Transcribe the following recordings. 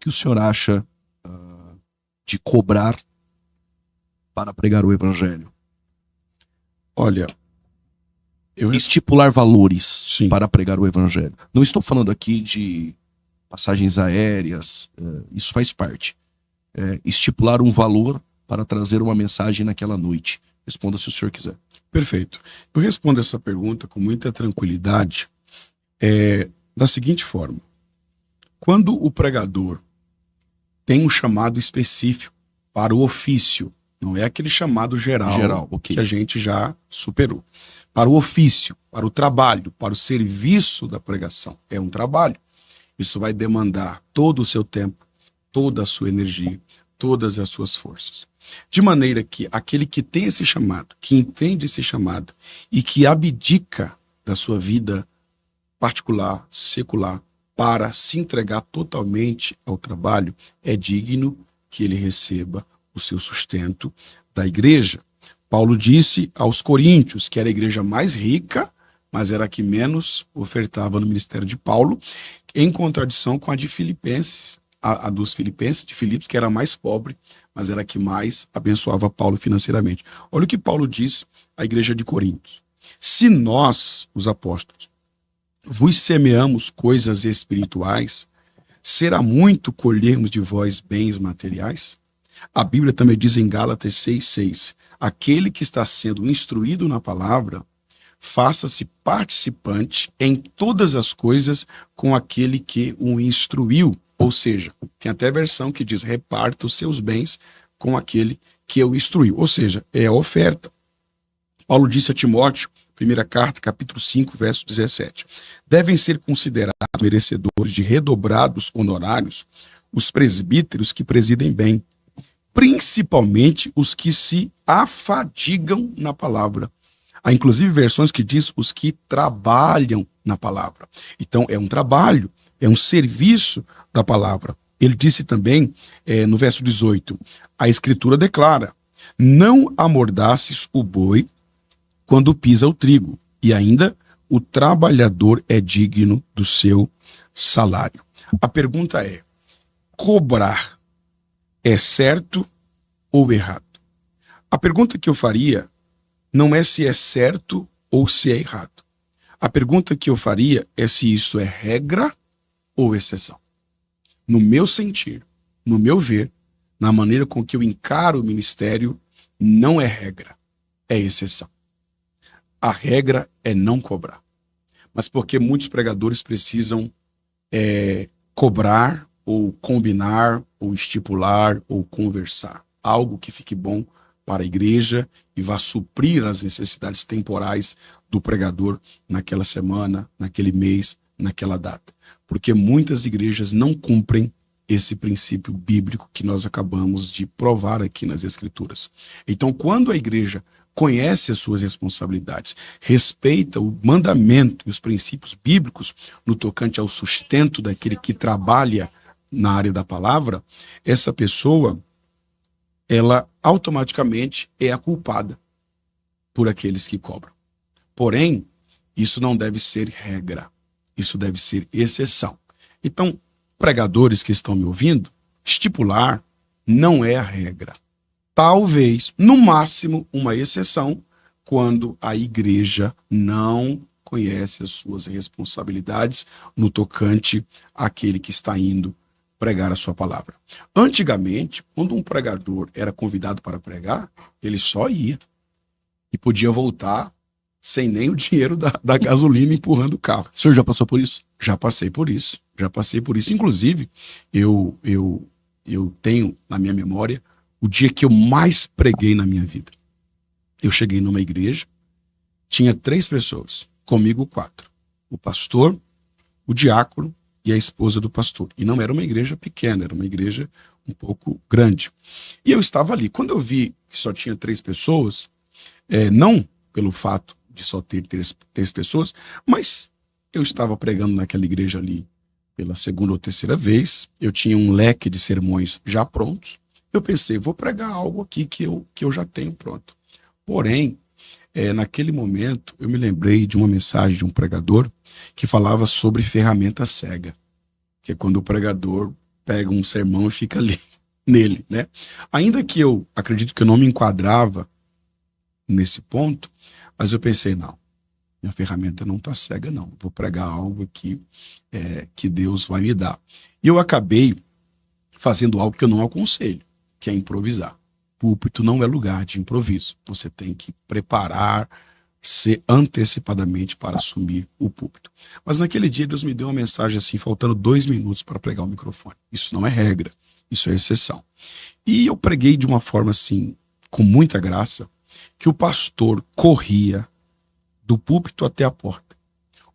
que o senhor acha de cobrar para pregar o evangelho? Olha, estipular valores Sim. para pregar o evangelho. Não estou falando aqui de passagens aéreas, isso faz parte. Estipular um valor para trazer uma mensagem naquela noite. Responda se o senhor quiser. Perfeito. Eu respondo essa pergunta com muita tranquilidade, da seguinte forma. Quando o pregador tem um chamado específico para o ofício, não é aquele chamado geral okay, que a gente já superou. Para o ofício, para o trabalho, para o serviço da pregação. É um trabalho. Isso vai demandar todo o seu tempo, toda a sua energia, todas as suas forças. De maneira que aquele que tem esse chamado, que entende esse chamado e que abdica da sua vida particular, secular, para se entregar totalmente ao trabalho, é digno que ele receba o seu sustento da igreja. Paulo disse aos Coríntios que era a igreja mais rica, mas era a que menos ofertava no ministério de Paulo, em contradição com a de Filipenses, a dos Filipenses, de Filipos, que era a mais pobre, mas era a que mais abençoava Paulo financeiramente. Olha o que Paulo diz à igreja de Coríntios. Se nós, os apóstolos, vos semeamos coisas espirituais, será muito colhermos de vós bens materiais? A Bíblia também diz em Gálatas 6,6, aquele que está sendo instruído na palavra, faça-se participante em todas as coisas com aquele que o instruiu. Ou seja, tem até versão que diz, reparta os seus bens com aquele que o instruiu. Ou seja, é a oferta. Paulo disse a Timóteo, primeira carta, capítulo 5, verso 17. Devem ser considerados merecedores de redobrados honorários os presbíteros que presidem bem, principalmente os que se afadigam na palavra. Há inclusive versões que diz os que trabalham na palavra. Então é um trabalho, é um serviço da palavra. Ele disse também, no verso 18, a escritura declara, não amordaces o boi quando pisa o trigo, e ainda o trabalhador é digno do seu salário. A pergunta é, cobrar é certo ou errado? A pergunta que eu faria não é se é certo ou se é errado. A pergunta que eu faria é se isso é regra ou exceção. No meu sentir, no meu ver, na maneira com que eu encaro o ministério, não é regra, é exceção. A regra é não cobrar. Mas porque muitos pregadores precisam cobrar, ou combinar, ou estipular, ou conversar. Algo que fique bom para a igreja e vá suprir as necessidades temporais do pregador naquela semana, naquele mês, naquela data. Porque muitas igrejas não cumprem esse princípio bíblico que nós acabamos de provar aqui nas Escrituras. Então, quando a igreja conhece as suas responsabilidades, respeita o mandamento e os princípios bíblicos no tocante ao sustento daquele que trabalha na área da palavra, essa pessoa, ela automaticamente é a culpada por aqueles que cobram. Porém, isso não deve ser regra, isso deve ser exceção. Então, pregadores que estão me ouvindo, estipular não é a regra. Talvez, no máximo, uma exceção, quando a igreja não conhece as suas responsabilidades no tocante àquele que está indo pregar a sua palavra. Antigamente, quando um pregador era convidado para pregar, ele só ia e podia voltar sem nem o dinheiro da gasolina empurrando o carro. O senhor já passou por isso? Já passei por isso. Inclusive, eu tenho na minha memória o dia que eu mais preguei na minha vida. Eu cheguei numa igreja, tinha 3 pessoas, comigo 4. O pastor, o diácono e a esposa do pastor. E não era uma igreja pequena, era uma igreja um pouco grande. E eu estava ali. Quando eu vi que só tinha 3 pessoas, não pelo fato de só ter 3 pessoas, mas eu estava pregando naquela igreja ali pela 2ª ou 3ª vez, eu tinha um leque de sermões já prontos. Eu pensei, vou pregar algo aqui que eu já tenho pronto. Porém, naquele momento, eu me lembrei de uma mensagem de um pregador que falava sobre ferramenta cega, que é quando o pregador pega um sermão e fica ali nele, né? Ainda que eu acredito que eu não me enquadrava nesse ponto, mas eu pensei, não, minha ferramenta não está cega, não. Vou pregar algo aqui que Deus vai me dar. E eu acabei fazendo algo que eu não aconselho, que é improvisar. Púlpito não é lugar de improviso. Você tem que preparar-se antecipadamente para assumir o púlpito. Mas naquele dia Deus me deu uma mensagem assim, faltando 2 minutos para pregar o microfone. Isso não é regra, isso é exceção. E eu preguei de uma forma assim, com muita graça, que o pastor corria do púlpito até a porta.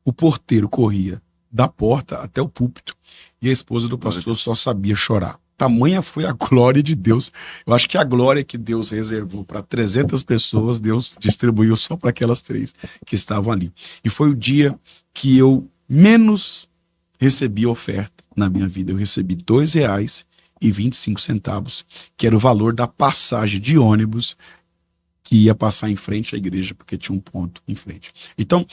O porteiro corria da porta até o púlpito. E a esposa do pastor só sabia chorar. Tamanha foi a glória de Deus. Eu acho que a glória que Deus reservou para 300 pessoas, Deus distribuiu só para aquelas 3 que estavam ali. E foi o dia que eu menos recebi oferta na minha vida. Eu recebi R$2,25, que era o valor da passagem de ônibus que ia passar em frente à igreja, porque tinha um ponto em frente. Então,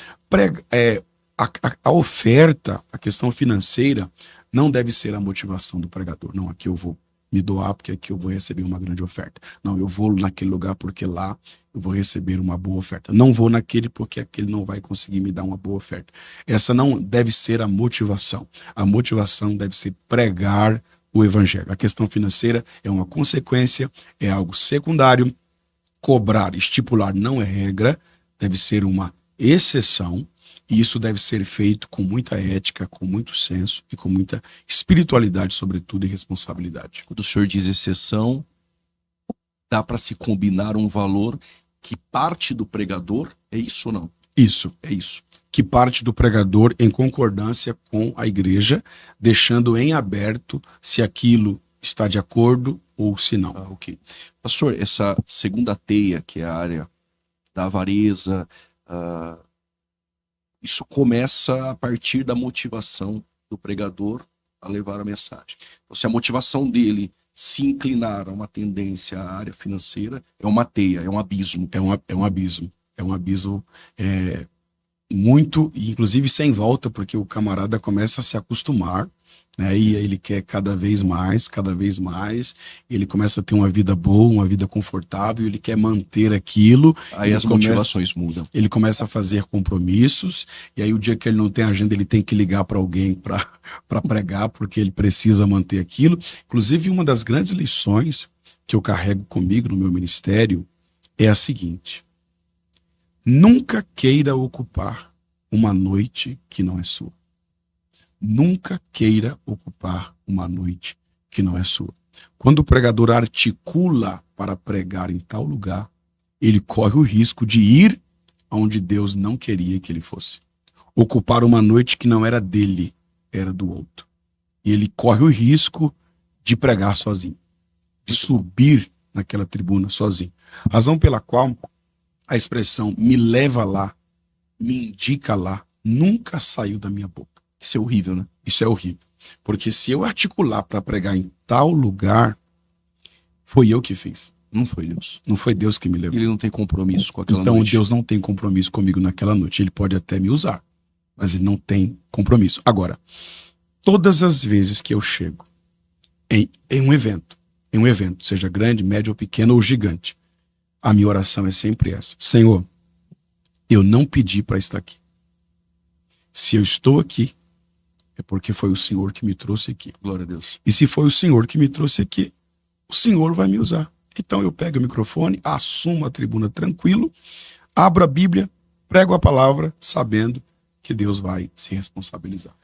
a oferta, a questão financeira, não deve ser a motivação do pregador. Não, aqui eu vou me doar porque aqui eu vou receber uma grande oferta. Não, eu vou naquele lugar porque lá eu vou receber uma boa oferta. Não vou naquele porque aquele não vai conseguir me dar uma boa oferta. Essa não deve ser a motivação. A motivação deve ser pregar o evangelho. A questão financeira é uma consequência, é algo secundário. Cobrar, estipular não é regra, deve ser uma exceção. E isso deve ser feito com muita ética, com muito senso e com muita espiritualidade, sobretudo, e responsabilidade. Quando o senhor diz exceção, dá para se combinar um valor que parte do pregador, é isso ou não? Isso, é isso. Que parte do pregador em concordância com a igreja, deixando em aberto se aquilo está de acordo ou se não. Ok. Pastor, essa segunda teia, que é a área da avareza, isso começa a partir da motivação do pregador a levar a mensagem. Então, se a motivação dele se inclinar a uma tendência à área financeira, é uma teia, é um abismo. É um abismo. É um abismo muito, inclusive sem volta, porque o camarada começa a se acostumar, né? E ele quer cada vez mais, ele começa a ter uma vida boa, uma vida confortável, ele quer manter aquilo. Aí as motivações mudam. Ele começa a fazer compromissos, e aí o dia que ele não tem agenda, ele tem que ligar para alguém para pregar, porque ele precisa manter aquilo. Inclusive, uma das grandes lições que eu carrego comigo no meu ministério é a seguinte: nunca queira ocupar uma noite que não é sua. Nunca queira ocupar uma noite que não é sua. Quando o pregador articula para pregar em tal lugar, ele corre o risco de ir onde Deus não queria que ele fosse. Ocupar uma noite que não era dele, era do outro. E ele corre o risco de pregar sozinho, de subir naquela tribuna sozinho. Razão pela qual a expressão me leva lá, me indica lá, nunca saiu da minha boca. Isso é horrível, né? Isso é horrível. Porque se eu articular para pregar em tal lugar, foi eu que fiz. Não foi Deus. Não foi Deus que me levou. Ele não tem compromisso com aquela então, noite. Então Deus não tem compromisso comigo naquela noite. Ele pode até me usar, mas ele não tem compromisso. Agora, todas as vezes que eu chego em um evento, seja grande, médio ou pequeno ou gigante, a minha oração é sempre essa: Senhor, eu não pedi para estar aqui. Se eu estou aqui, é porque foi o Senhor que me trouxe aqui. Glória a Deus. E se foi o Senhor que me trouxe aqui, o Senhor vai me usar. Então eu pego o microfone, assumo a tribuna tranquilo, abro a Bíblia, prego a palavra, sabendo que Deus vai se responsabilizar.